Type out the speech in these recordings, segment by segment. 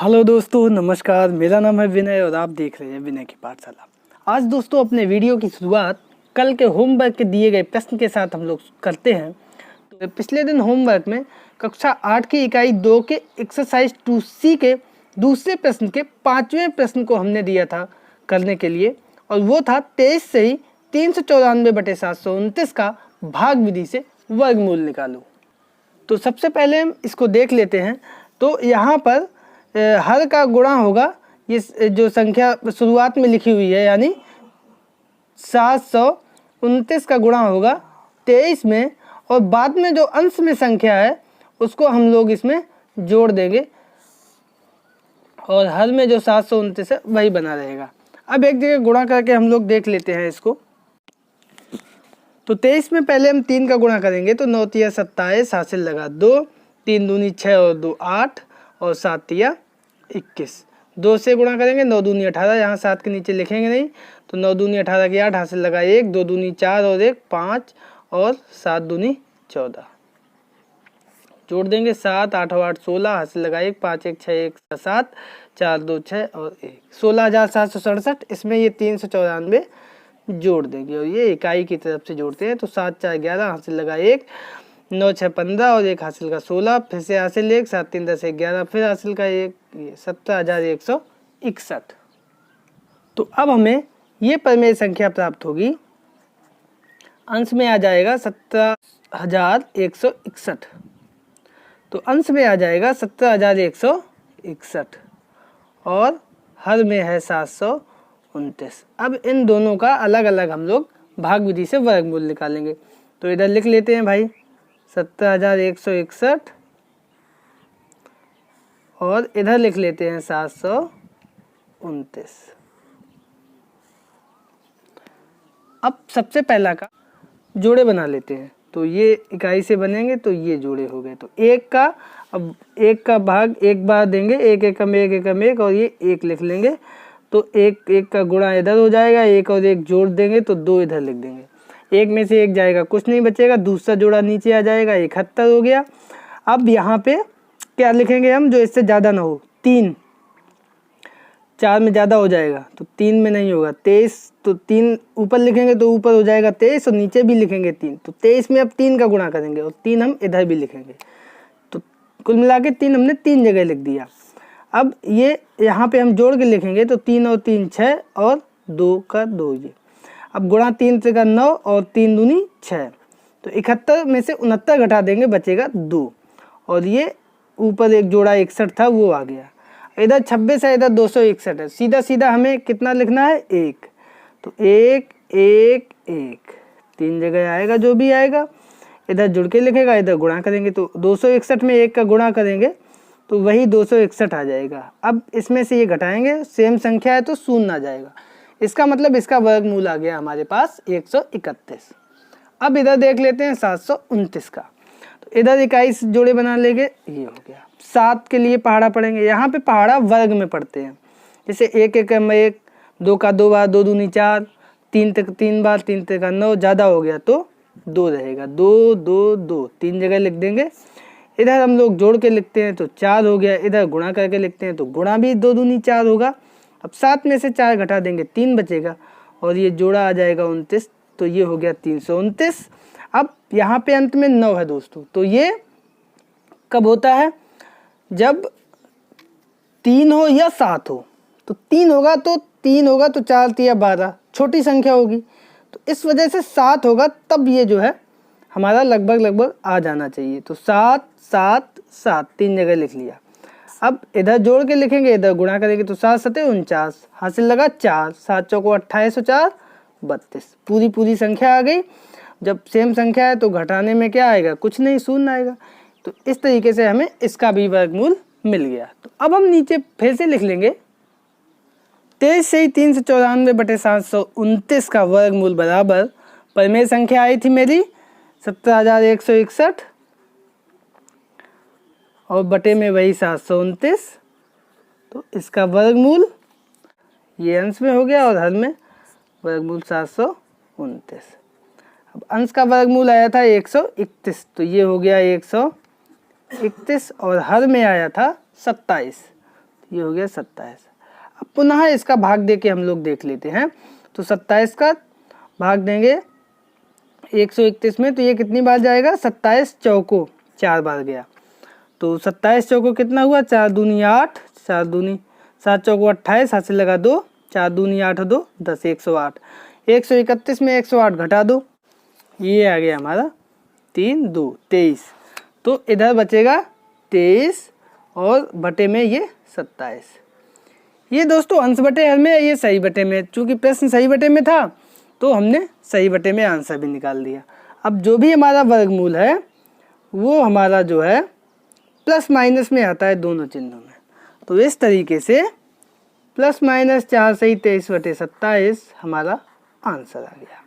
Hello दोस्तों, नमस्कार। मेरा नाम है विनय और आप देख रहे हैं विनय की पाठशाला। आज दोस्तों अपने वीडियो की शुरुआत कल के होमवर्क के दिए गए प्रश्न के साथ हम लोग करते हैं। तो पिछले दिन होमवर्क में कक्षा 8 की इकाई 2 के एक्सरसाइज 2C के दूसरे प्रश्न के 5वें प्रश्न को हमने दिया था करने के लिए, और वो था 23 से ही 394/729 का भाग विधि से वर्गमूल निकालो। तो सबसे पहले हम इसको देख लेते हैं। तो यहाँ पर हर का गुणा होगा, ये जो संख्या शुरुआत में लिखी हुई है यानी 729 का गुणा होगा 23 में, और बाद में जो अंश में संख्या है उसको हम लोग इसमें जोड़ देंगे, और हर में जो 729 है वही बना रहेगा। अब एक जगह गुणा करके हम लोग देख लेते हैं इसको। तो 23 में पहले हम 3 का गुणा करेंगे तो 9 तिया 27, हासिल लगा 2, 3 दूनी 6 और 2 8 और 7 तिया 21। 2 से गुणा करेंगे 9 दूनी 18, यहाँ 7 के नीचे लिखेंगे नहीं, तो 9 दूनी 18 की 8, हासिल लगा 1, 2 दूनी 4 और 1 5 और 7 दूनी 14। जोड़ देंगे 7 8 और 8 16, हासिल लगा 1, 5 1 6 1 7, 4 2 6 और 1 16,767। इसमें ये 394 जोड़ देंगे और ये इकाई की तरफ से जोड़ते हैं। तो 7 4 11, हासिल लगा 1, 9 6 15 और 1 हासिल का 16, फिर से हासिल 1, 7 3 10 11, फिर हासिल का 1, 17,161। तो अब हमें ये परिमेय संख्या प्राप्त होगी, अंश में आ जाएगा 17,161। तो अंश में आ जाएगा 17,161 और हर में है 729। अब इन दोनों का अलग अलग हम लोग भाग विधि से वर्गमूल निकालेंगे। तो इधर लिख लेते हैं भाई 17,161 और इधर लिख लेते हैं 729। अब सबसे पहला का जोड़े बना लेते हैं। तो ये इकाई से बनेंगे तो ये जोड़े हो गए। तो एक का, अब एक का भाग एक बार देंगे, एक एकम एक एकम एक, और ये एक लिख लेंगे। तो एक एक का गुणा इधर हो जाएगा, एक और एक जोड़ देंगे तो 2 इधर लिख देंगे। एक में से एक जाएगा, कुछ नहीं बचेगा, दूसरा जोड़ा नीचे आ जाएगा, 71 हो गया। अब यहाँ पे क्या लिखेंगे हम जो इससे ज़्यादा ना हो? 3, 4 में ज़्यादा हो जाएगा तो 3 में नहीं होगा। 23, तो 3 ऊपर लिखेंगे तो ऊपर हो जाएगा 23, और नीचे भी लिखेंगे 3। तो 23 में अब 3 का गुणा करेंगे और 3 हम इधर भी लिखेंगे। तो कुल मिला के 3 हमने 3 जगह लिख दिया। अब ये यहाँ पे हम जोड़ के लिखेंगे तो 3 और 3 6 और 2 का 2 ये। अब गुणा 3 से का 9 और 3 दूनी 6। तो 71 में से 69 घटा देंगे, बचेगा 2, और ये ऊपर एक जोड़ा 61 था वो आ गया। इधर 26 है, इधर 261 है। सीधा सीधा हमें कितना लिखना है? 1। तो 1 1 1 3 जगह आएगा, जो भी आएगा इधर जुड़ के लिखेगा, इधर गुणा करेंगे तो 261 में 1 का गुणा करेंगे तो वही 261 आ जाएगा। अब इसमें से ये घटाएंगे, सेम संख्या है तो शून्य आ जाएगा। इसका मतलब इसका वर्गमूल आ गया हमारे पास 131। अब इधर देख लेते हैं 729 का। तो इधर इकाई से जोड़े बना लेंगे, ये हो गया। 7 के लिए पहाड़ा पढ़ेंगे। यहाँ पे पहाड़ा वर्ग में पढ़ते हैं, जैसे 1 एकम 1, 2 का 2 बार, 2 दूनी 4, 3 तक 3 बार, 3 तक 9, ज़्यादा हो गया तो 2 रहेगा। 2 2 2 3 जगह लिख देंगे। इधर हम लोग जोड़ के लिखते हैं तो 4 हो गया। इधर गुणा करके लिखते हैं तो गुणा भी 2 दूनी 4 होगा। अब 7 में से 4 घटा देंगे, 3 बचेगा, और ये जोड़ा आ जाएगा 29। तो ये हो गया 329। अब यहाँ पे अंत में 9 है दोस्तों। तो ये कब होता है? जब 3 हो या 7 हो। तो 3 होगा तो 4 तिया 12, छोटी संख्या होगी। तो इस वजह से 7 होगा, तब ये जो है हमारा लगभग आ जाना चाहिए। तो 7 7 7 3 जगह लिख लिया। अब इधर जोड़ के लिखेंगे, इधर गुणा करेंगे तो 7 7 49, हासिल लगा 4, 7 चौको 28 और 4 32। पूरी संख्या आ गई। जब सेम संख्या है तो घटाने में क्या आएगा? कुछ नहीं, शून्य आएगा। तो इस तरीके से हमें इसका भी वर्गमूल मिल गया। तो अब हम नीचे फिर से लिख लेंगे 23 से ही 394/729 का वर्गमूल बराबर परिमेय संख्या आई थी मेरी 17,161 और बटे में वही 729। तो इसका वर्गमूल ये अंश में हो गया और हर में वर्गमूल 729। अब अंश का वर्गमूल आया था 131, तो ये हो गया 131 और हर में आया था 27। ये हो गया 27। अब पुनः इसका भाग दे के हम लोग देख लेते हैं। तो 27 का भाग देंगे 131 में, तो ये कितनी बार जाएगा, 27 चौको 4 बार गया। तो 27 चौको कितना हुआ, 4 दूनी 8, 4 दूनी 7 चौको 28, हाथ से लगा 2, 4 दूनी 8 2 10, 108। 131 में 108 घटा दो, ये आ गया हमारा 3 2 23। तो इधर बचेगा 23 और बटे में ये 27। ये दोस्तों अंश बटे हर में, ये सही बटे में। चूंकि प्रश्न सही बटे में था तो हमने सही बटे में आंसर भी निकाल दिया। अब जो भी हमारा वर्गमूल है वो हमारा जो है प्लस माइनस में आता है दोनों चिन्हों में। तो इस तरीके से प्लस माइनस 4 सही 23 बटे 27 हमारा आंसर आ गया।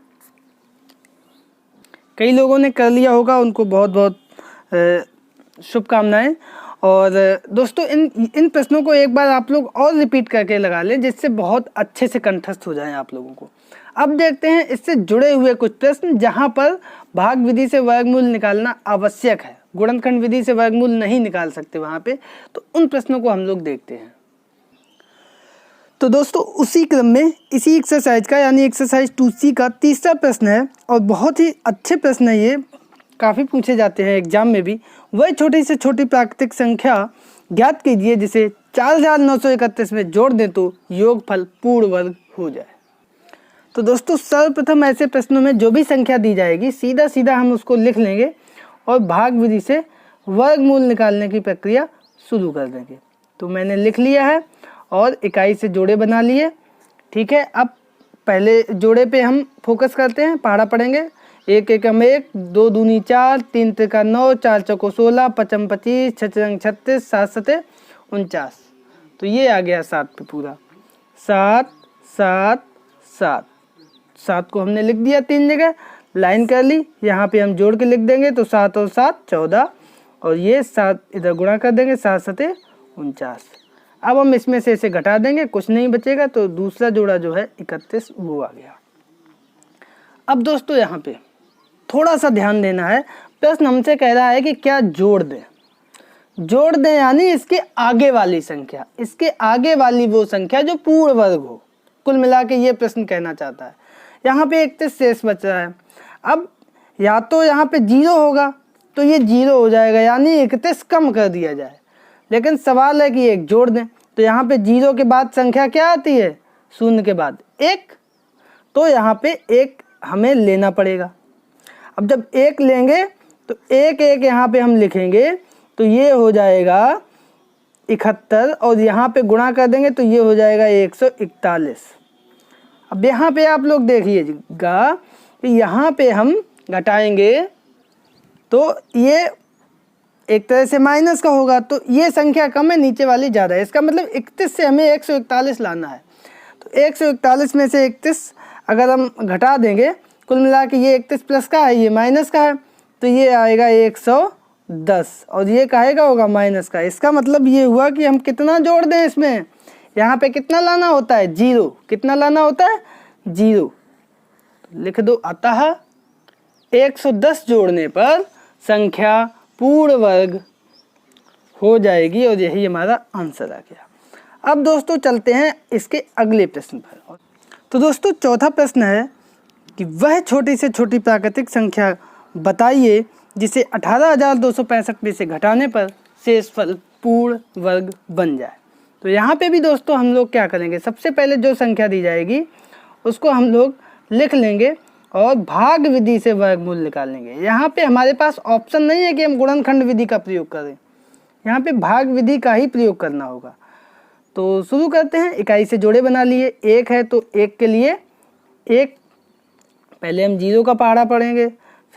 कई लोगों ने कर लिया होगा, उनको बहुत बहुत शुभकामनाएं। और दोस्तों इन प्रश्नों को एक बार आप लोग और रिपीट करके लगा लें, जिससे बहुत अच्छे से कंठस्थ हो जाएं आप लोगों को। अब देखते हैं इससे जुड़े हुए कुछ प्रश्न जहां पर भाग विधि से वर्गमूल निकालना आवश्यक है, गुणनखंड विधि से वर्गमूल नहीं निकाल सकते वहां पे। तो उन प्रश्नों को हम लोग देखते हैं। तो दोस्तों उसी क्रम में इसी एक्सरसाइज का यानी एक्सरसाइज 2C का तीसरा प्रश्न है, और बहुत ही अच्छे प्रश्न है ये, काफ़ी पूछे जाते हैं एग्जाम में भी। वह छोटी से छोटी प्राकृतिक संख्या ज्ञात कीजिए जिसे 4931 में जोड़ दें तो योगफल पूर्ण वर्ग हो जाए। तो दोस्तों सर्वप्रथम ऐसे प्रश्नों में जो भी संख्या दी जाएगी सीधा सीधा हम उसको लिख लेंगे और भाग विधि से वर्गमूल निकालने की प्रक्रिया शुरू कर देंगे। तो मैंने लिख लिया है और इकाई से जोड़े बना लिए। ठीक है, अब पहले जोड़े पे हम फोकस करते हैं, पहाड़ा पढ़ेंगे। 1 एकम 1, 2 दूनी 4, 3 त्रिका 9, 4 चौको 16, 5 25, 6 चरंग 36, 7 सते 49। तो ये आ गया 7 पे पूरा, 7 7 7। 7 को हमने लिख दिया 3 जगह, लाइन कर ली। यहाँ पे हम जोड़ के लिख देंगे तो 7 और 7 14, और ये 7 इधर गुणा कर देंगे, 7 सते 49। अब हम इसमें से इसे घटा देंगे, कुछ नहीं बचेगा। तो दूसरा जोड़ा जो है 31 वो आ गया। अब दोस्तों यहाँ पे थोड़ा सा ध्यान देना है। प्रश्न हमसे कह रहा है कि क्या जोड़ दें। जोड़ दें यानी इसके आगे वाली संख्या, इसके आगे वाली वो संख्या जो पूर्ण वर्ग हो। कुल मिला के ये प्रश्न कहना चाहता है। यहाँ पे 31 शेष बच रहा है। अब या तो यहाँ पे 0 होगा तो ये 0 हो जाएगा, यानी 31 कम कर दिया जाए। लेकिन सवाल है कि एक जोड़ दें, तो यहाँ पे 0 के बाद संख्या क्या आती है, 0 के बाद 1। तो यहाँ पे 1 हमें लेना पड़ेगा। अब जब 1 लेंगे तो 1 1 यहाँ पे हम लिखेंगे तो ये हो जाएगा 71, और यहाँ पे गुणा कर देंगे तो ये हो जाएगा 141। अब यहाँ पे आप लोग देखिएगा कि यहाँ पे हम घटाएंगे तो ये एक तरह से माइनस का होगा, तो ये संख्या कम है, नीचे वाली ज़्यादा है। इसका मतलब 31 से हमें 141 लाना है। तो 141 में से 31 अगर हम घटा देंगे, कुल मिला के ये 31 प्लस का है, ये माइनस का है, तो ये आएगा 110, और ये काहे का होगा, माइनस का। इसका मतलब ये हुआ कि हम कितना जोड़ दें इसमें, यहाँ पे कितना लाना होता है, 0। कितना लाना होता है, 0। लिख दो, अतः 110 जोड़ने पर संख्या पूर्ण वर्ग हो जाएगी, और यही हमारा आंसर आ गया। अब दोस्तों चलते हैं इसके अगले प्रश्न पर। तो दोस्तों चौथा प्रश्न है कि वह छोटी से छोटी प्राकृतिक संख्या बताइए जिसे 18,265 में से घटाने पर शेषफल पूर्ण वर्ग बन जाए। तो यहाँ पे भी दोस्तों हम लोग क्या करेंगे, सबसे पहले जो संख्या दी जाएगी उसको हम लोग लिख लेंगे और भाग विधि से वर्गमूल निकालेंगे। यहाँ पे हमारे पास ऑप्शन नहीं है कि हम गुणनखंड विधि का प्रयोग करें, यहाँ पे भाग विधि का ही प्रयोग करना होगा। तो शुरू करते हैं। इकाई से जोड़े बना लिए। 1 है तो 1 के लिए 1, पहले हम 0 का पहाड़ा पढ़ेंगे,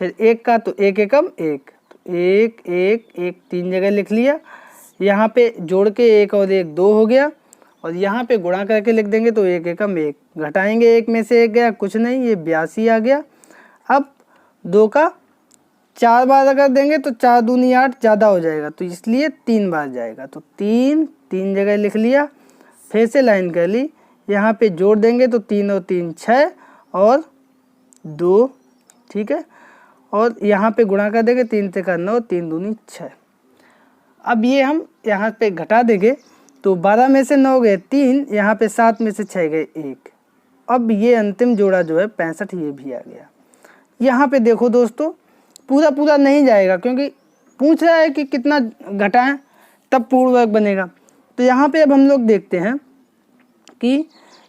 फिर 1 का तो 1 एकम 1, तो 1 1 1 3 जगह लिख लिया। यहाँ पे जोड़ के 1 और 1 2 हो गया, और यहाँ पे गुणा करके लिख देंगे तो 1 एकम 1, घटाएंगे 1 में से 1 गया, कुछ नहीं, ये 82 आ गया। अब 2 का 4 बार अगर देंगे तो 4 दूनी 8 ज़्यादा हो जाएगा, तो इसलिए 3 बार जाएगा, तो 3 जगह लिख लिया। फिर से लाइन कर ली, यहाँ पे जोड़ देंगे तो 3 और 3 6 और 2, ठीक है, और यहाँ पे गुणा कर देंगे 3 त्रिका 9, 3 दूनी 6। अब ये हम यहाँ पे घटा देंगे तो 12 में से 9 गए 3, यहाँ पे 7 में से 6 गए 1। अब ये अंतिम जोड़ा जो है 65, ये भी आ गया। यहाँ पे देखो दोस्तों, पूरा पूरा नहीं जाएगा क्योंकि पूछ रहा है कि कितना घटाएं तब पूर्ण वर्ग बनेगा। तो यहाँ पे अब हम लोग देखते हैं कि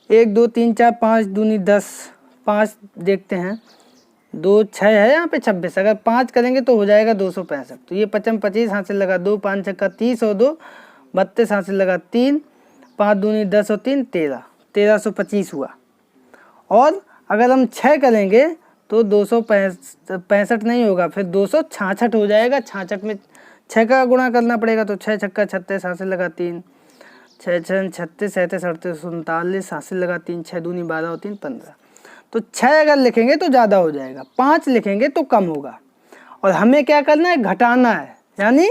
1 2 3 4 5 दूनी 10, 5 देखते हैं, 2 6 है, यहाँ पे 26, अगर 5 करेंगे तो हो जाएगा 265। तो ये 55 25 हाथ से लगा 2, 5 छक्का 30 और 2 32 हाथ से लगा 3, 5 दूनी 10 और 3 13, 1325 हुआ। और अगर हम 6 करेंगे तो 265 नहीं होगा, फिर 266 हो जाएगा। 66 में 6 का गुणा करना पड़ेगा, तो 6 छक्का 36 हाथ से लगा 3, 6 6 36 37 38 39 हाथ से लगा 3, 6 दूनी 12 और 3 15। तो 6 अगर लिखेंगे तो ज़्यादा हो जाएगा, 5 लिखेंगे तो कम होगा। और हमें क्या करना है, घटाना है, यानी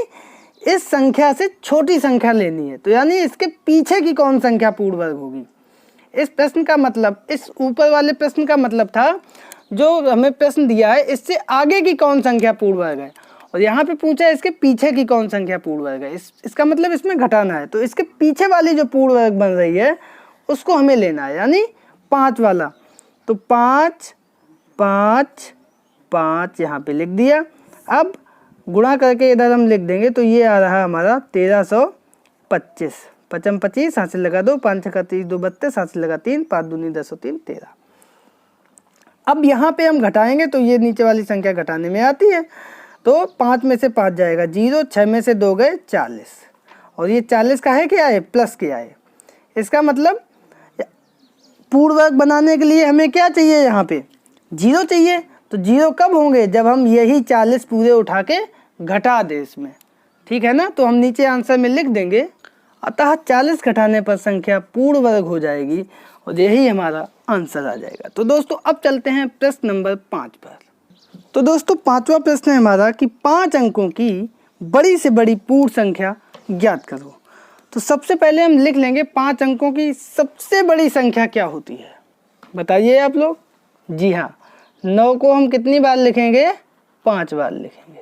इस संख्या से छोटी संख्या लेनी है। तो यानी इसके पीछे की कौन संख्या पूर्ण वर्ग होगी। इस प्रश्न का मतलब, इस ऊपर वाले प्रश्न का मतलब था जो हमें प्रश्न दिया है इससे आगे की कौन संख्या पूर्ण वर्ग है, और यहाँ पे पूछा है इसके पीछे की कौन संख्या पूर्ण वर्ग है। इसका मतलब इसमें घटाना है। तो इसके पीछे वाली जो पूर्ण वर्ग बन रही है उसको हमें लेना है, यानी 5 वाला। तो 5 5 5 यहाँ पे लिख दिया। अब गुणा करके इधर हम लिख देंगे, तो ये आ रहा हमारा 1325। 55 25 हाथ से लगा 2, 5 छक्का 30 2 32 हाथ से लगा 3, 5 दूनी 10 और 3 13। अब यहाँ पे हम घटाएंगे तो ये नीचे वाली संख्या घटाने में आती है। तो 5 में से 5 जाएगा 0, 6 में से 2 गए 40, और ये 40 का है क्या है, प्लस क्या है। इसका मतलब पूर्ण वर्ग बनाने के लिए हमें क्या चाहिए, यहाँ पे 0 चाहिए। तो 0 कब होंगे, जब हम यही 40 पूरे उठा के घटा दें इसमें, ठीक है ना। तो हम नीचे आंसर में लिख देंगे, अतः 40 घटाने पर संख्या पूर्ण वर्ग हो जाएगी, और यही हमारा आंसर आ जाएगा। तो दोस्तों अब चलते हैं प्रश्न नंबर 5 पर। तो दोस्तों 5वां प्रश्न है हमारा कि 5 अंकों की बड़ी से बड़ी पूर्ण संख्या ज्ञात करो। तो सबसे पहले हम लिख लेंगे 5 अंकों की सबसे बड़ी संख्या क्या होती है, बताइए आप लोग। जी हाँ, 9 को हम कितनी बार लिखेंगे, 5 बार लिखेंगे,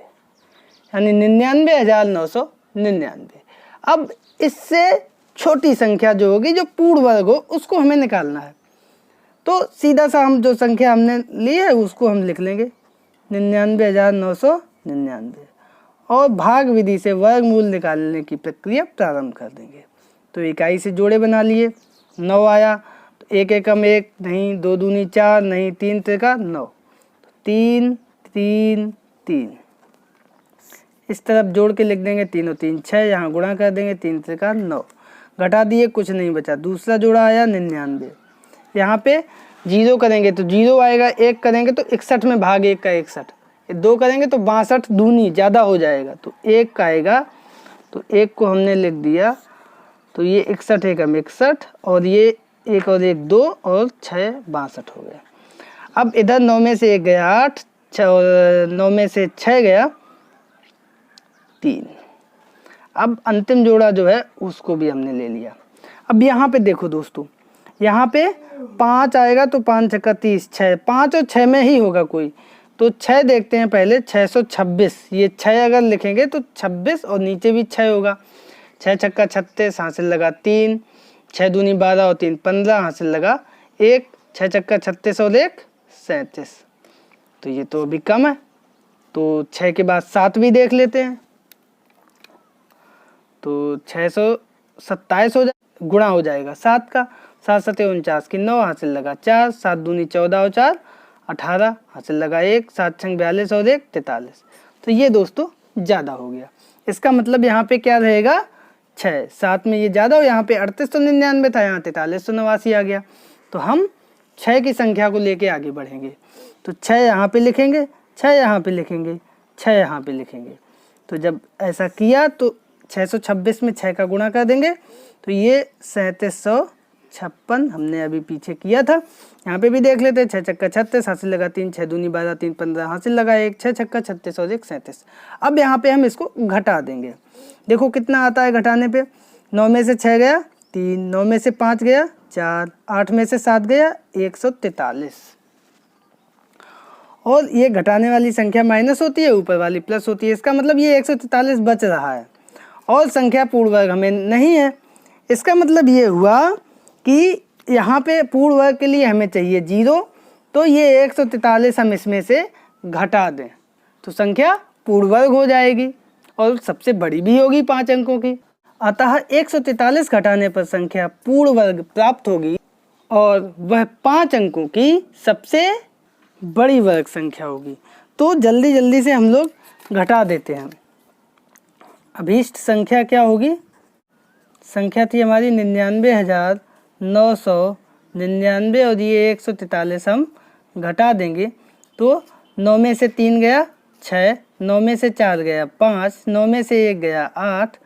यानी 99,999। अब इससे छोटी संख्या जो होगी, जो पूर्ण वर्ग हो, उसको हमें निकालना है। तो सीधा सा हम जो संख्या हमने ली है उसको हम लिख लेंगे 99,999, और भाग विधि से वर्गमूल निकालने की प्रक्रिया प्रारंभ कर देंगे। तो इकाई से जोड़े बना लिए, 9 आया तो 1 एकम 1 नहीं, 2 दूनी 4 नहीं, 3 त्रिका 9, 3 3 3। इस तरफ जोड़ के लिख देंगे 3 और 3 6, यहाँ गुणा कर देंगे 3 त्रिका 9, घटा दिए कुछ नहीं बचा। दूसरा जोड़ा आया 99, यहाँ पे 0 करेंगे तो 0 आएगा, 1 करेंगे तो 61 में भाग 1 का 61, 2 करेंगे तो 62 दूनी ज़्यादा हो जाएगा, तो 1 का आएगा। तो 1 को हमने लिख दिया, तो ये 61 एकम 61, और ये 1 और 1 2 और 6 62 हो गया। अब इधर 9 में से 1 गया 8, 6 और 9 में से 6 गया 3। अब अंतिम जोड़ा जो है उसको भी हमने ले लिया। अब यहाँ पे देखो दोस्तों, यहाँ पे 5 आएगा तो 5 छक्का 30, 6 5 और 6 में ही होगा कोई। तो 6 देखते हैं पहले, 626। ये 6 अगर लिखेंगे तो 26 और नीचे भी 6 होगा। 6 छक्का 36 हाथ से लगा 3, 6 दूनी 12 और 3 15 हाथ से लगा 1, 6 छक्का 36 और 1 37। तो ये तो अभी कम है, तो 6 के बाद 7 भी देख लेते हैं। तो 627 हो जाए, गुणा हो जाएगा 7 का, 7 7 49 की 9 हाथ से लगा 4, 7 दूनी 14 और 4 18 हाथ से लगा 1, 7 छंग 42 और 1 43। तो ये दोस्तों ज़्यादा हो गया। इसका मतलब यहाँ पे क्या रहेगा, 6 7 में ये ज़्यादा हो, यहाँ पे 3899 था, यहाँ 4389 आ गया। तो हम 6 की संख्या को लेके आगे बढ़ेंगे। तो 6 यहाँ पे लिखेंगे, 6 यहाँ पे लिखेंगे, 6 यहाँ पे लिखेंगे। तो जब ऐसा किया तो 626 में 6 का गुणा कर देंगे, तो ये 3756 हमने अभी पीछे किया था। यहाँ पे भी देख लेते हैं, 6 छक्का 36 हाथ से लगा 3, 6 दूनी 12 3 15 हाथ से लगा 1, 6 छक्का 36 और 1 37। अब यहाँ पे हम इसको घटा देंगे। देखो कितना आता है घटाने पे, 9 में से 6 गया 3, 9 में से 5 गया 4, 8 में से 7 गया 143। और ये घटाने वाली संख्या माइनस होती है, ऊपर वाली प्लस होती है। इसका मतलब ये 143 बच रहा है, और संख्या पूर्ण वर्ग हमें नहीं है, इसका मतलब ये हुआ कि यहाँ पे पूर्ण वर्ग के लिए हमें चाहिए 0, तो ये 143 हम इसमें से घटा दें तो संख्या पूर्ण वर्ग हो जाएगी और सबसे बड़ी भी होगी 5 अंकों की। अतः 143 घटाने पर संख्या पूर्ण वर्ग प्राप्त होगी और वह 5 अंकों की सबसे बड़ी वर्ग संख्या होगी। तो जल्दी जल्दी से हम लोग घटा देते हैं। अभीष्ट संख्या क्या होगी? संख्या थी हमारी 99,999 और ये 143 हम घटा देंगे तो 9 में से 3 गया 6, 9 में से 4 गया 5, 9 में से 1 गया 8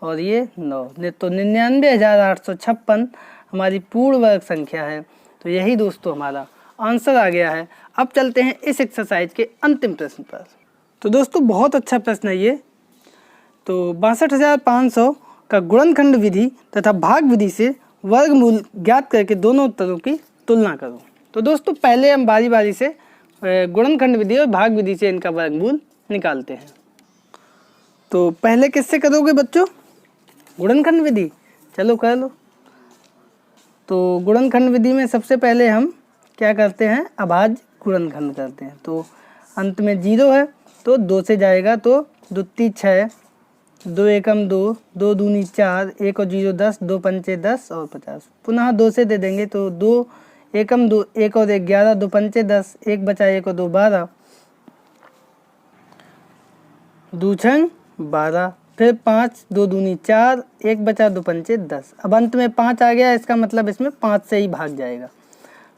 और ये 9, तो 99,856 हमारी पूर्ण वर्ग संख्या है। तो यही दोस्तों हमारा आंसर आ गया है। अब चलते हैं इस एक्सरसाइज के अंतिम प्रश्न पर। तो दोस्तों बहुत अच्छा प्रश्न है ये। तो 62,500 का गुणनखंड विधि तथा भाग विधि से वर्गमूल ज्ञात करके दोनों उत्तरों की तुलना करो। तो दोस्तों पहले हम बारी बारी से गुणनखंड विधि और भाग विधि से इनका वर्गमूल निकालते हैं। तो पहले किससे करोगे बच्चों? गुणनखंड विधि। चलो कर लो। तो गुणनखंड विधि में सबसे पहले हम क्या करते हैं? अभाज्य गुणनखंड करते हैं। तो अंत में 0 है तो 2 से जाएगा तो 2 3 6, 2 एकम 2, 2 दूनी 4, 1 और 0 10, 2 पंचे 10 और 50। पुनः 2 से दे देंगे तो 2 एकम 2, 1 और 1 11, 2 पंचे 10, 1 बचा 1 और 2 12, 2 छंग 12, फिर 5, 2 दूनी 4, 1 बचा 2 पंचे 10। अब अंत में 5 आ गया, इसका मतलब इसमें 5 से ही भाग जाएगा।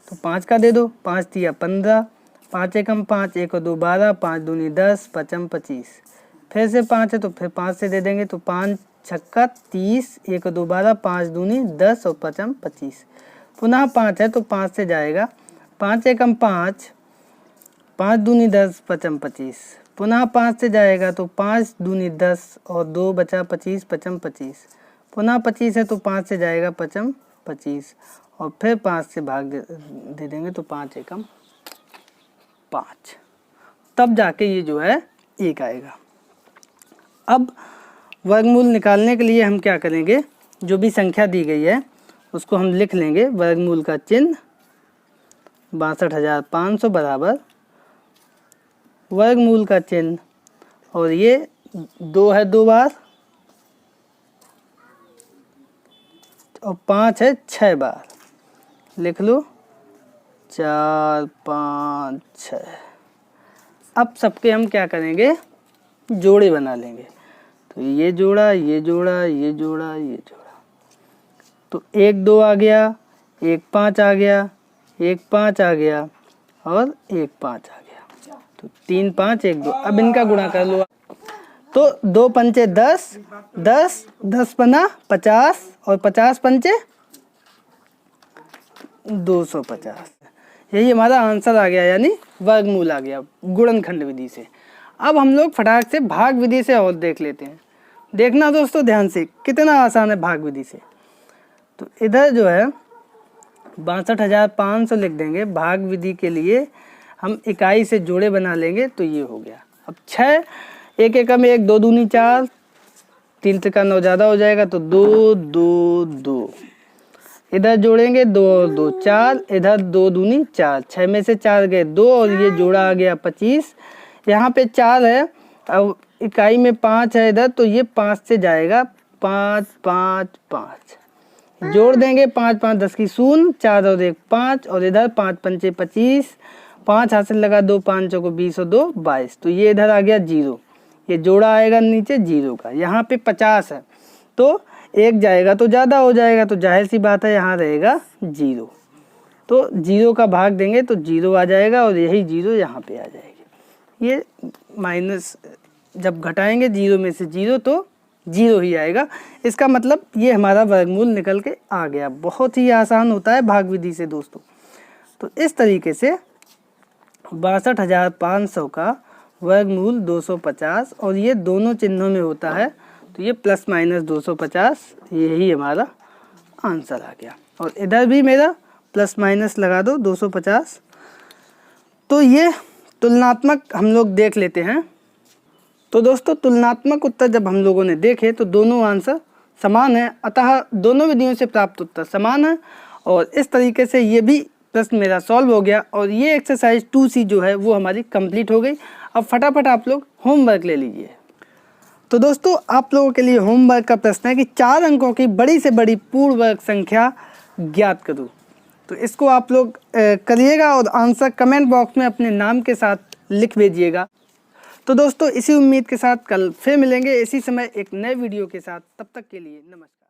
तो 5 का दे दो, 5 दिया 15, 5 एकम 5, 1 और 2 12, 5 दूनी 10, 5 25। फिर से 5 है तो फिर 5 से दे देंगे तो 5 छक्का 30, 1 और 2 12, 5 दूनी 10 और 5 25। पुनः 5 है तो 5 से जाएगा, 5 एकम 5, 5 दूनी 10, 5 25। पुनः 5 से जाएगा तो 5 दूनी 10 और 2 बचा 25, 5 25। पुनः 25 है तो 5 से जाएगा 5 25 और फिर 5 से भाग दे देंगे तो 5 एकम 5, तब जाके ये जो है 1 आएगा। अब वर्गमूल निकालने के लिए हम क्या करेंगे? जो भी संख्या दी गई है उसको हम लिख लेंगे। वर्गमूल का चिन्ह 62,500 बराबर वर्गमूल का चिन्ह, और ये 2 है 2 बार और 5 है 6 बार। लिख लो 4 5 6। अब सबके हम क्या करेंगे? जोड़े बना लेंगे। तो ये जोड़ा, ये जोड़ा, ये जोड़ा, ये जोड़ा, तो 1 2 आ गया, 1 5 आ गया, 1 5 आ गया और 1 5 आ गया। तो 3 5 1 2। अब इनका गुणा कर लो। तो 2 पंचे 10, 10 10 पना 50 और 50 पंचे 250। यही हमारा आंसर आ गया, यानी वर्गमूल आ गया गुणनखंड विधि से। अब हम लोग फटाक से भाग विधि से और देख लेते हैं। देखना दोस्तों ध्यान से, कितना आसान है भाग विधि से। तो इधर जो है 62,500 लिख देंगे। भाग विधि के लिए हम इकाई से जोड़े बना लेंगे तो ये हो गया। अब 6, 1 एकम 1, 2 दूनी 4, 3 त्रिका 9 ज़्यादा हो जाएगा तो 2 2 2। इधर जोड़ेंगे 2 और 2 4, इधर 2 दूनी 4, 6 में से 4 गए 2 और ये जोड़ा आ गया 25। यहाँ पे 4 है, अब इकाई में 5 है इधर, तो ये 5 से जाएगा 5 5 5। जोड़ देंगे 5 5 10 की 0, 4 और 1 5 और इधर 5 पंचे 25, 5 हाथ से लगा 2 5 को 20 और 2 22। तो ये इधर आ गया 0, ये जोड़ा आएगा नीचे 0 का। यहाँ पे 50 है तो 1 जाएगा तो ज़्यादा हो जाएगा, तो जाहिर सी बात है यहाँ रहेगा 0। तो 0 का भाग देंगे तो 0 आ जाएगा और यही 0 यहाँ पे आ जाएगी। ये माइनस जब घटाएंगे 0 में से 0 तो 0 ही आएगा। इसका मतलब ये हमारा वर्गमूल निकल के आ गया। बहुत ही आसान होता है भाग विधि से दोस्तों। तो इस तरीके से 62,500 का वर्गमूल 250, और ये दोनों चिन्हों में होता है तो ये प्लस माइनस 250, यही हमारा आंसर आ गया। और इधर भी मेरा प्लस माइनस लगा दो 250। तो ये तुलनात्मक हम लोग देख लेते हैं। तो दोस्तों तुलनात्मक उत्तर जब हम लोगों ने देखे तो दोनों आंसर समान है, अतः दोनों विधियों से प्राप्त उत्तर समान है। और इस तरीके से ये भी प्रश्न मेरा सॉल्व हो गया और ये एक्सरसाइज 2C जो है वो हमारी कंप्लीट हो गई। अब फटाफट आप लोग होमवर्क ले लीजिए। तो दोस्तों आप लोगों के लिए होमवर्क का प्रश्न है कि 4 अंकों की बड़ी से बड़ी पूर्ण वर्ग संख्या ज्ञात करो। तो इसको आप लोग करिएगा और आंसर कमेंट बॉक्स में अपने नाम के साथ लिख भेजिएगा। तो दोस्तों इसी उम्मीद के साथ कल फिर मिलेंगे इसी समय एक नए वीडियो के साथ। तब तक के लिए नमस्कार।